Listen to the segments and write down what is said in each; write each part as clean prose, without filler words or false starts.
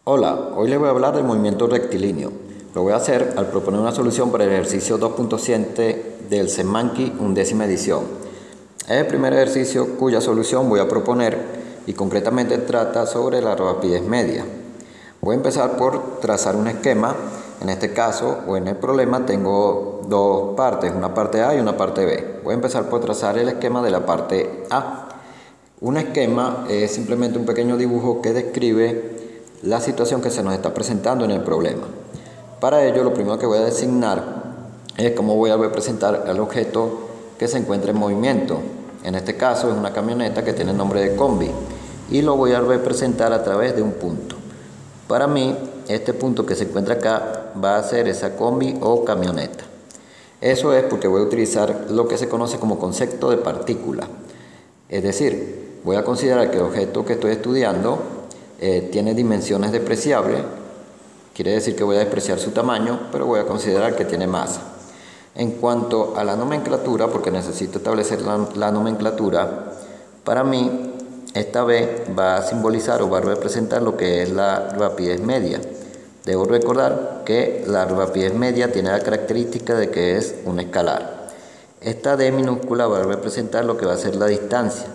Hola, hoy les voy a hablar del movimiento rectilíneo. Lo voy a hacer al proponer una solución para el ejercicio 2.7 del Semanki, 11ª edición. Es el primer ejercicio cuya solución voy a proponer y concretamente trata sobre la rapidez media. Voy a empezar por trazar un esquema. En este caso o en el problema tengo dos partes, una parte A y una parte B. Voy a empezar por trazar el esquema de la parte A. Un esquema es simplemente un pequeño dibujo que describe la situación que se nos está presentando en el problema. Para ello, lo primero que voy a designar es cómo voy a representar el objeto que se encuentra en movimiento. En este caso es una camioneta que tiene el nombre de combi y lo voy a representar a través de un punto. Para mí, este punto que se encuentra acá va a ser esa combi o camioneta. Eso es porque voy a utilizar lo que se conoce como concepto de partícula. Es decir, voy a considerar que el objeto que estoy estudiando tiene dimensiones despreciables. Quiere decir que voy a despreciar su tamaño, pero voy a considerar que tiene masa. En cuanto a la nomenclatura, porque necesito establecer la nomenclatura, para mí esta B va a simbolizar o va a representar lo que es la rapidez media. Debo recordar que la rapidez media tiene la característica de que es un escalar. Esta D minúscula va a representar lo que va a ser la distancia.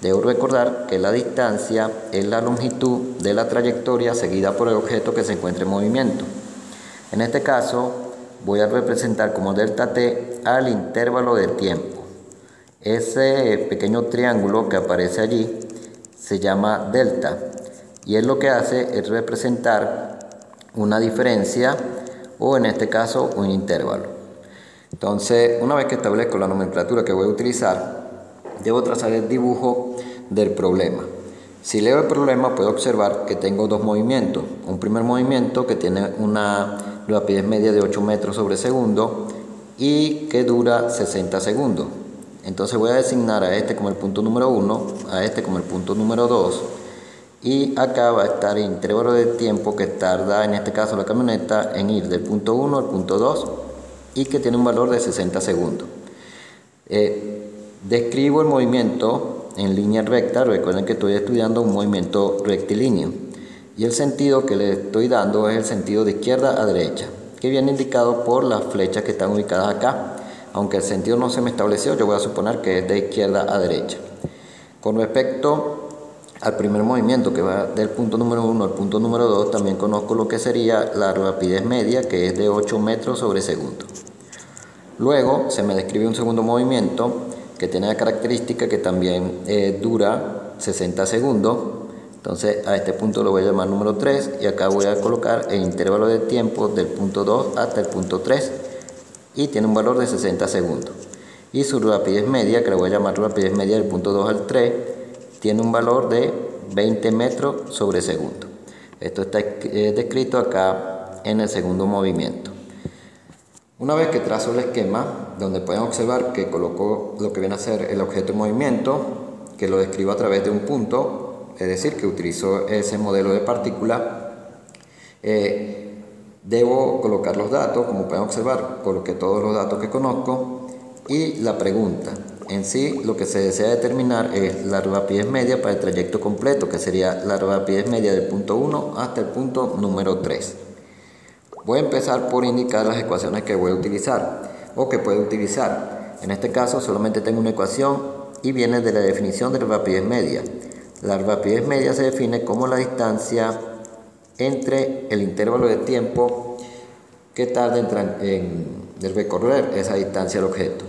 Debo recordar que la distancia es la longitud de la trayectoria seguida por el objeto que se encuentra en movimiento. En este caso, voy a representar como delta t al intervalo de tiempo. Ese pequeño triángulo que aparece allí se llama delta y es lo que hace es representar una diferencia o en este caso un intervalo. Entonces, una vez que establezco la nomenclatura que voy a utilizar, debo trazar el dibujo del problema. Si leo el problema puedo observar que tengo dos movimientos. Un primer movimiento que tiene una rapidez media de 8 metros sobre segundo y que dura 60 segundos. Entonces voy a designar a este como el punto número 1, a este como el punto número 2 y acá va a estar el intervalo de tiempo que tarda en este caso la camioneta en ir del punto 1 al punto 2 y que tiene un valor de 60 segundos. Describo el movimiento en línea recta. Recuerden que estoy estudiando un movimiento rectilíneo y el sentido que le estoy dando es el sentido de izquierda a derecha, que viene indicado por las flechas que están ubicadas acá. Aunque el sentido no se me estableció, yo voy a suponer que es de izquierda a derecha. Con respecto al primer movimiento que va del punto número 1 al punto número 2, también conozco lo que sería la rapidez media, que es de 8 metros sobre segundo. Luego se me describe un segundo movimiento que tiene la característica que también dura 60 segundos. Entonces a este punto lo voy a llamar número 3 y acá voy a colocar el intervalo de tiempo del punto 2 hasta el punto 3 y tiene un valor de 60 segundos. Y su rapidez media, que le voy a llamar rapidez media del punto 2 al 3, tiene un valor de 20 metros sobre segundo. Esto está descrito acá en el segundo movimiento. Una vez que trazo el esquema, donde pueden observar que coloco lo que viene a ser el objeto en movimiento, que lo describo a través de un punto, es decir, que utilizo ese modelo de partícula, debo colocar los datos. Como pueden observar, coloqué todos los datos que conozco y la pregunta. En sí, lo que se desea determinar es la rapidez media para el trayecto completo, que sería la rapidez media del punto 1 hasta el punto número 3. Voy a empezar por indicar las ecuaciones que voy a utilizar o que puedo utilizar. En este caso solamente tengo una ecuación y viene de la definición de la rapidez media. La rapidez media se define como la distancia entre el intervalo de tiempo que tarda en recorrer esa distancia al objeto.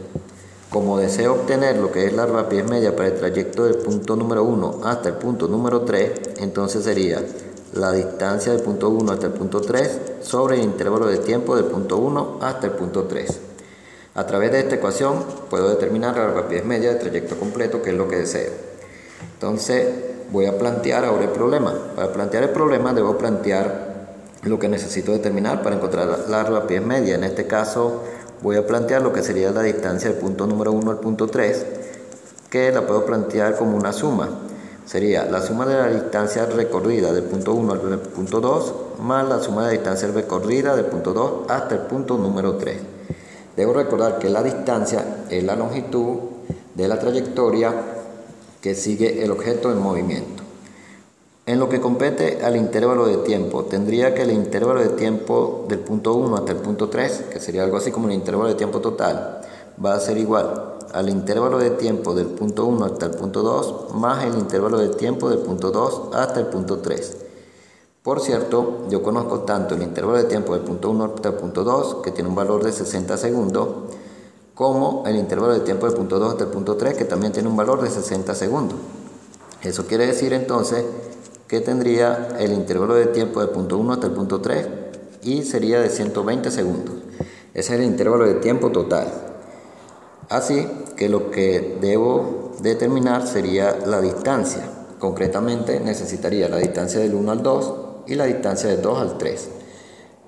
Como deseo obtener lo que es la rapidez media para el trayecto del punto número 1 hasta el punto número 3, entonces sería la distancia del punto 1 hasta el punto 3 sobre el intervalo de tiempo del punto 1 hasta el punto 3. A través de esta ecuación puedo determinar la rapidez media del trayecto completo, que es lo que deseo. Entonces voy a plantear ahora el problema. Para plantear el problema debo plantear lo que necesito determinar para encontrar la rapidez media. En este caso voy a plantear lo que sería la distancia del punto número 1 al punto 3, que la puedo plantear como una suma. Sería la suma de la distancia recorrida del punto 1 al punto 2 más la suma de la distancia recorrida del punto 2 hasta el punto número 3. Debo recordar que la distancia es la longitud de la trayectoria que sigue el objeto en movimiento. En lo que compete al intervalo de tiempo, tendría que el intervalo de tiempo del punto 1 hasta el punto 3, que sería algo así como el intervalo de tiempo total, va a ser igual al intervalo de tiempo del punto 1 hasta el punto 2 más el intervalo de tiempo del punto 2 hasta el punto 3. Por cierto, yo conozco tanto el intervalo de tiempo del punto 1 hasta el punto 2, que tiene un valor de 60 segundos, como el intervalo de tiempo del punto 2 hasta el punto 3, que también tiene un valor de 60 segundos. Eso quiere decir entonces que tendría el intervalo de tiempo del punto 1 hasta el punto 3 y sería de 120 segundos. Ese es el intervalo de tiempo total. Así que lo que debo determinar sería la distancia. Concretamente necesitaría la distancia del 1 al 2 y la distancia del 2 al 3.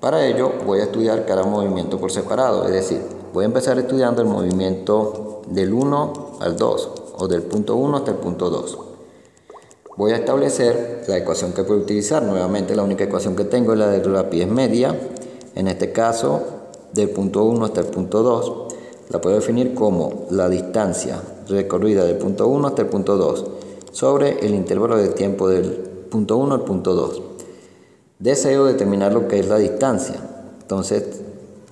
Para ello voy a estudiar cada movimiento por separado, es decir, voy a empezar estudiando el movimiento del 1 al 2 o del punto 1 hasta el punto 2. Voy a establecer la ecuación que puedo utilizar. Nuevamente la única ecuación que tengo es la de rapidez media. En este caso, del punto 1 hasta el punto 2, la puedo definir como la distancia recorrida del punto 1 hasta el punto 2 sobre el intervalo de tiempo del punto 1 al punto 2. Deseo determinar lo que es la distancia. Entonces,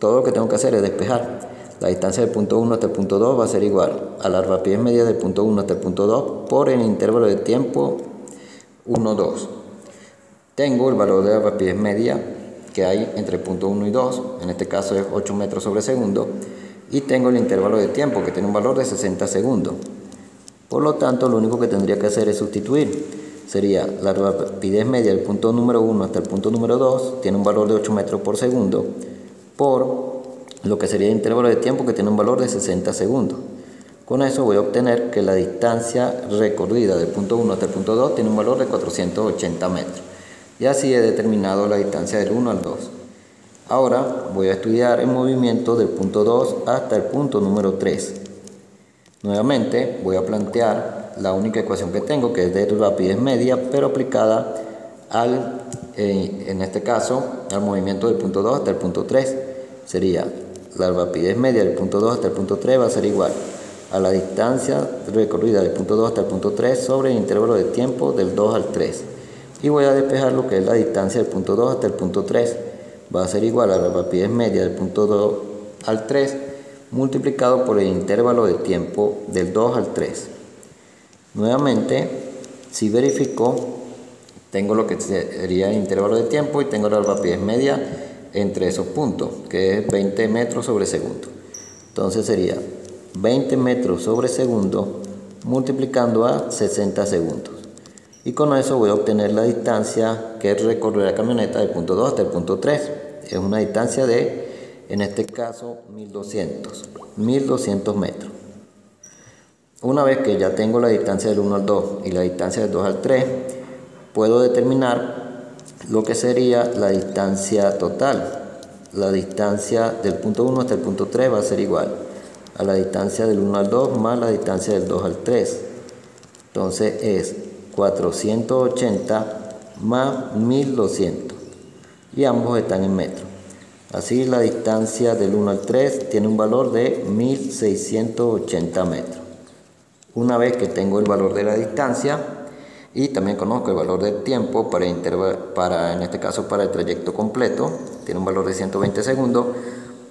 todo lo que tengo que hacer es despejar. La distancia del punto 1 hasta el punto 2 va a ser igual a la rapidez media del punto 1 hasta el punto 2 por el intervalo de tiempo 1, 2. Tengo el valor de la rapidez media que hay entre el punto 1 y 2, en este caso es 8 metros sobre segundo, y tengo el intervalo de tiempo que tiene un valor de 60 segundos. Por lo tanto, lo único que tendría que hacer es sustituir. Sería la rapidez media del punto número 1 hasta el punto número 2, tiene un valor de 8 metros por segundo, por lo que sería el intervalo de tiempo que tiene un valor de 60 segundos. Con eso voy a obtener que la distancia recorrida del punto 1 hasta el punto 2 tiene un valor de 480 metros. Y así he determinado la distancia del 1 al 2. Ahora voy a estudiar el movimiento del punto 2 hasta el punto número 3. Nuevamente voy a plantear la única ecuación que tengo, que es de rapidez media, pero aplicada en este caso, al movimiento del punto 2 hasta el punto 3. Sería la rapidez media del punto 2 hasta el punto 3 va a ser igual a la distancia recorrida del punto 2 hasta el punto 3 sobre el intervalo de tiempo del 2 al 3. Y voy a despejar lo que es la distancia del punto 2 hasta el punto 3. Va a ser igual a la rapidez media del punto 2 al 3 multiplicado por el intervalo de tiempo del 2 al 3. Nuevamente, si verifico, tengo lo que sería el intervalo de tiempo y tengo la rapidez media entre esos puntos, que es 20 metros sobre segundo. Entonces sería 20 metros sobre segundo multiplicando a 60 segundos. Y con eso voy a obtener la distancia que recorre la camioneta del punto 2 hasta el punto 3. Es una distancia de, en este caso, 1200 metros. Una vez que ya tengo la distancia del 1 al 2 y la distancia del 2 al 3, puedo determinar lo que sería la distancia total. La distancia del punto 1 hasta el punto 3 va a ser igual a la distancia del 1 al 2 más la distancia del 2 al 3. Entonces es 480 más 1200 y ambos están en metros. Así la distancia del 1 al 3 tiene un valor de 1680 metros. Una vez que tengo el valor de la distancia y también conozco el valor del tiempo en este caso para el trayecto completo, tiene un valor de 120 segundos,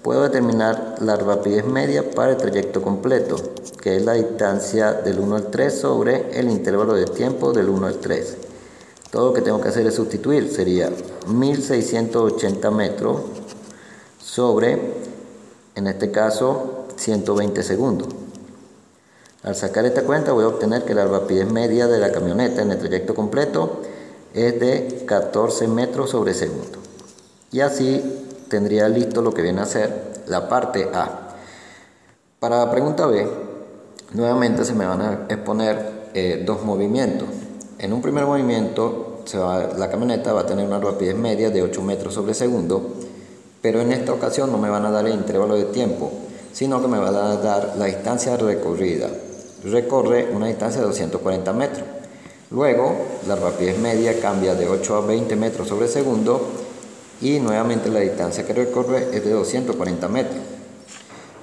puedo determinar la rapidez media para el trayecto completo, que es la distancia del 1 al 3 sobre el intervalo de tiempo del 1 al 3. Todo lo que tengo que hacer es sustituir, sería 1680 metros sobre, en este caso, 120 segundos. Al sacar esta cuenta voy a obtener que la rapidez media de la camioneta en el trayecto completo es de 14 metros sobre segundo. Y así tendría listo lo que viene a ser la parte A. Para la pregunta B, nuevamente se me van a exponer dos movimientos. En un primer movimiento la camioneta va a tener una rapidez media de 8 metros sobre segundo, pero en esta ocasión no me van a dar el intervalo de tiempo, sino que me va a dar la distancia recorrida. Recorre una distancia de 240 metros. Luego, la rapidez media cambia de 8 a 20 metros sobre segundo y nuevamente la distancia que recorre es de 240 metros.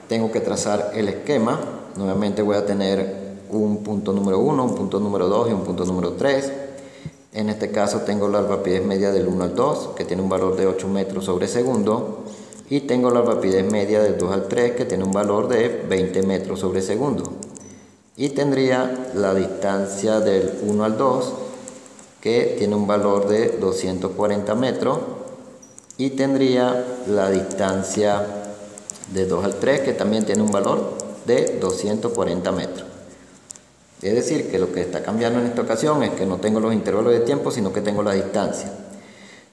Tengo que trazar el esquema. Nuevamente voy a tener un punto número 1, un punto número 2 y un punto número 3. En este caso tengo la rapidez media del 1 al 2, que tiene un valor de 8 metros sobre segundo, y tengo la rapidez media del 2 al 3, que tiene un valor de 20 metros sobre segundo. Y tendría la distancia del 1 al 2, que tiene un valor de 240 metros, y tendría la distancia de 2 al 3, que también tiene un valor de 240 metros. Es decir, que lo que está cambiando en esta ocasión es que no tengo los intervalos de tiempo, sino que tengo la distancia.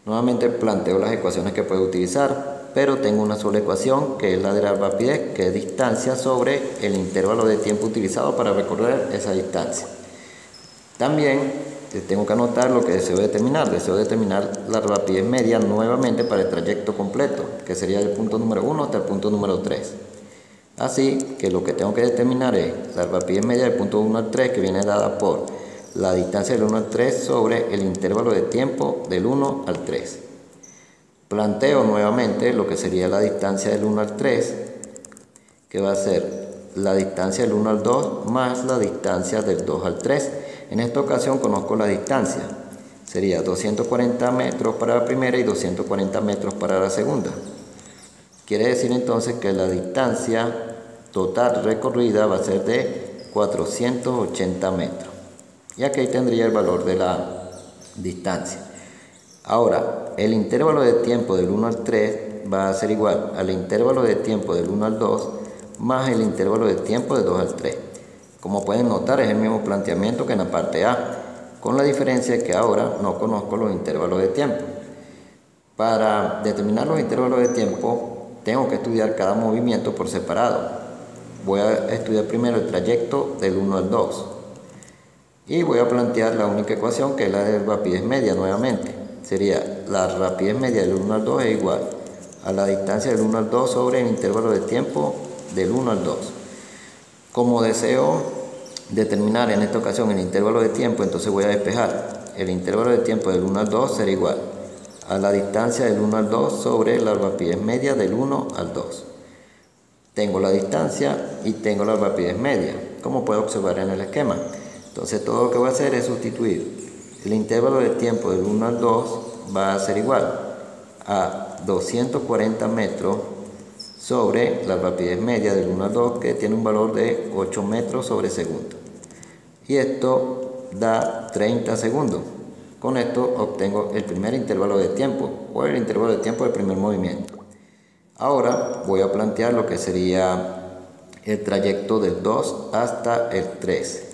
Nuevamente planteo las ecuaciones que puedo utilizar, pero tengo una sola ecuación, que es la de la rapidez, que es distancia sobre el intervalo de tiempo utilizado para recorrer esa distancia. También tengo que anotar lo que deseo determinar. Deseo determinar la rapidez media nuevamente para el trayecto completo, que sería el punto número 1 hasta el punto número 3. Así que lo que tengo que determinar es la rapidez media del punto 1 al 3, que viene dada por la distancia del 1 al 3 sobre el intervalo de tiempo del 1 al 3. Planteo nuevamente lo que sería la distancia del 1 al 3, que va a ser la distancia del 1 al 2 más la distancia del 2 al 3. En esta ocasión conozco la distancia. Sería 240 metros para la primera y 240 metros para la segunda. Quiere decir entonces que la distancia total recorrida va a ser de 480 metros. Y aquí tendría el valor de la distancia. Ahora, el intervalo de tiempo del 1 al 3 va a ser igual al intervalo de tiempo del 1 al 2 más el intervalo de tiempo del 2 al 3. Como pueden notar, es el mismo planteamiento que en la parte A, con la diferencia que ahora no conozco los intervalos de tiempo. Para determinar los intervalos de tiempo, tengo que estudiar cada movimiento por separado. Voy a estudiar primero el trayecto del 1 al 2. Y voy a plantear la única ecuación, que es la de rapidez media nuevamente. Sería la rapidez media del 1 al 2 es igual a la distancia del 1 al 2 sobre el intervalo de tiempo del 1 al 2. Como deseo determinar en esta ocasión el intervalo de tiempo, entonces voy a despejar. El intervalo de tiempo del 1 al 2 será igual a la distancia del 1 al 2 sobre la rapidez media del 1 al 2. Tengo la distancia y tengo la rapidez media, como puedo observar en el esquema. Entonces todo lo que voy a hacer es sustituir. El intervalo de tiempo del 1 al 2 va a ser igual a 240 metros sobre la rapidez media del 1 al 2, que tiene un valor de 8 metros sobre segundo. Y esto da 30 segundos. Con esto obtengo el primer intervalo de tiempo, o el intervalo de tiempo del primer movimiento. Ahora voy a plantear lo que sería el trayecto del 2 hasta el 3.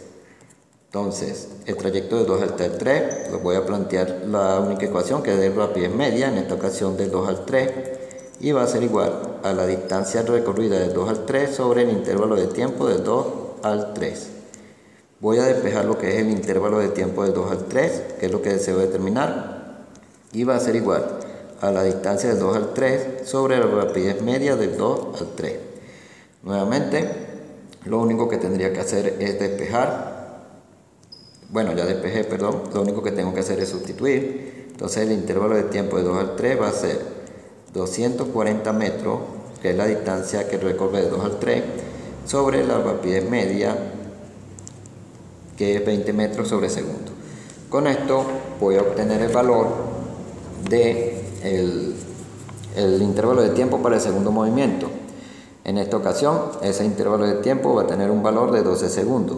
Entonces, el trayecto del 2 hasta el 3, lo voy a plantear la única ecuación, que es de rapidez media, en esta ocasión del 2 al 3, y va a ser igual a la distancia recorrida del 2 al 3 sobre el intervalo de tiempo del 2 al 3. Voy a despejar lo que es el intervalo de tiempo del 2 al 3, que es lo que deseo determinar, y va a ser igual a la distancia del 2 al 3 sobre la rapidez media del 2 al 3. Nuevamente, lo único que tendría que hacer es despejar. Bueno, ya despejé, perdón. Lo único que tengo que hacer es sustituir. Entonces el intervalo de tiempo de 2 al 3 va a ser 240 metros, que es la distancia que recorre de 2 al 3, sobre la rapidez media, que es 20 metros sobre segundo. Con esto voy a obtener el valor de el intervalo de tiempo para el segundo movimiento. En esta ocasión, ese intervalo de tiempo va a tener un valor de 12 segundos.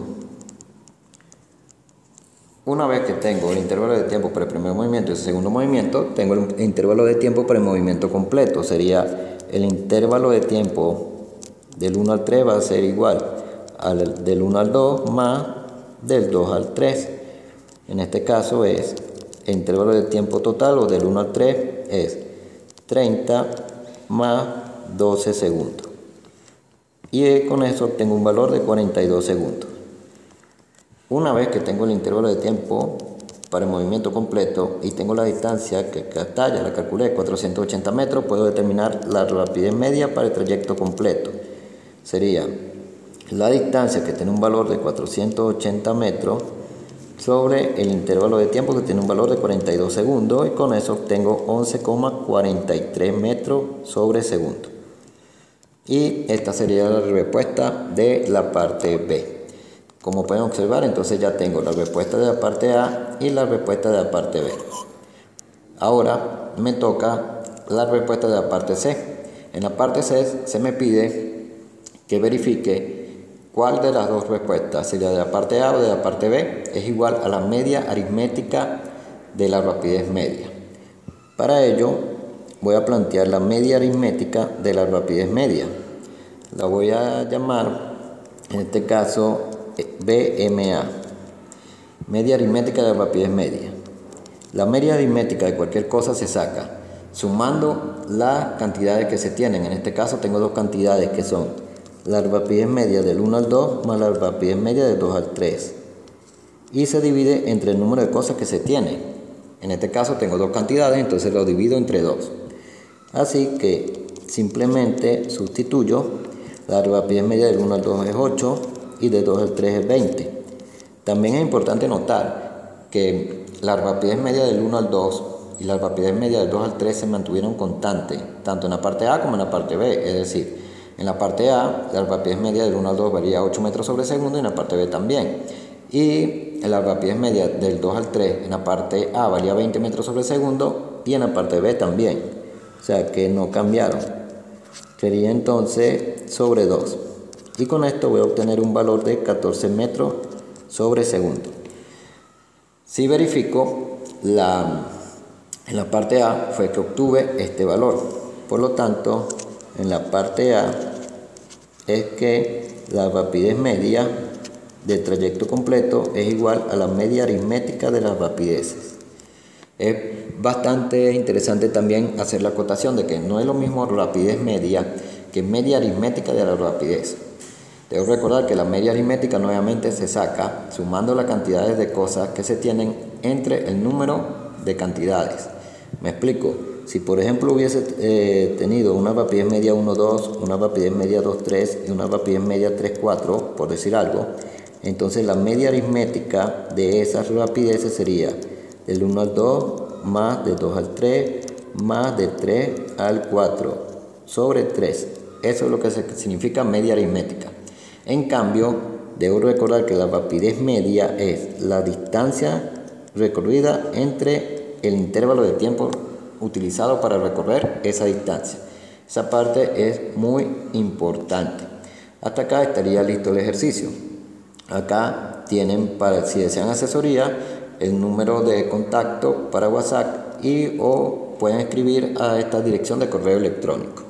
Una vez que tengo el intervalo de tiempo para el primer movimiento y el segundo movimiento, tengo el intervalo de tiempo para el movimiento completo. Sería el intervalo de tiempo del 1 al 3 va a ser igual al del 1 al 2 más del 2 al 3. En este caso es el intervalo de tiempo total, o del 1 al 3, es 30 más 12 segundos. Y con eso obtengo un valor de 42 segundos. Una vez que tengo el intervalo de tiempo para el movimiento completo y tengo la distancia que hasta ya la calculé, 480 metros, puedo determinar la rapidez media para el trayecto completo. Sería la distancia, que tiene un valor de 480 metros, sobre el intervalo de tiempo, que tiene un valor de 42 segundos, y con eso obtengo 11,43 metros sobre segundo. Y esta sería la respuesta de la parte B. Como pueden observar, entonces ya tengo la respuesta de la parte A y la respuesta de la parte B. Ahora me toca la respuesta de la parte C. En la parte C se me pide que verifique cuál de las dos respuestas, si la de la parte A o de la parte B, es igual a la media aritmética de la rapidez media. Para ello voy a plantear la media aritmética de la rapidez media. La voy a llamar, en este caso, BMA, media aritmética de la rapidez media. La media aritmética de cualquier cosa se saca sumando las cantidades que se tienen. En este caso tengo dos cantidades que son la rapidez media del 1 al 2 más la rapidez media del 2 al 3. Y se divide entre el número de cosas que se tiene. En este caso tengo dos cantidades, entonces lo divido entre 2. Así que simplemente sustituyo. La rapidez media del 1 al 2 es 8 y del 2 al 3 es 20. También es importante notar que la rapidez media del 1 al 2 y la rapidez media del 2 al 3 se mantuvieron constantes, tanto en la parte A como en la parte B. Es decir, en la parte A la rapidez media del 1 al 2 varía 8 metros sobre segundo y en la parte B también. Y en la rapidez media del 2 al 3 en la parte A varía 20 metros sobre segundo y en la parte B también. O sea que no cambiaron. Sería entonces sobre 2. Y con esto voy a obtener un valor de 14 metros sobre segundo. Si verifico, en la parte A fue que obtuve este valor. Por lo tanto, en la parte A es que la rapidez media del trayecto completo es igual a la media aritmética de las rapideces. Es bastante interesante también hacer la acotación de que no es lo mismo rapidez media que media aritmética de la rapidez. Debo recordar que la media aritmética nuevamente se saca sumando las cantidades de cosas que se tienen entre el número de cantidades. Me explico. Si por ejemplo hubiese tenido una rapidez media 1,2, una rapidez media 2,3 y una rapidez media 3,4, por decir algo, entonces la media aritmética de esas rapideces sería del 1 al 2 más del 2 al 3 más del 3 al 4 sobre 3. Eso es lo que significa media aritmética. En cambio, debo recordar que la rapidez media es la distancia recorrida entre el intervalo de tiempo utilizado para recorrer esa distancia. Esa parte es muy importante. Hasta acá estaría listo el ejercicio. Acá tienen, para si desean asesoría, el número de contacto para WhatsApp o pueden escribir a esta dirección de correo electrónico.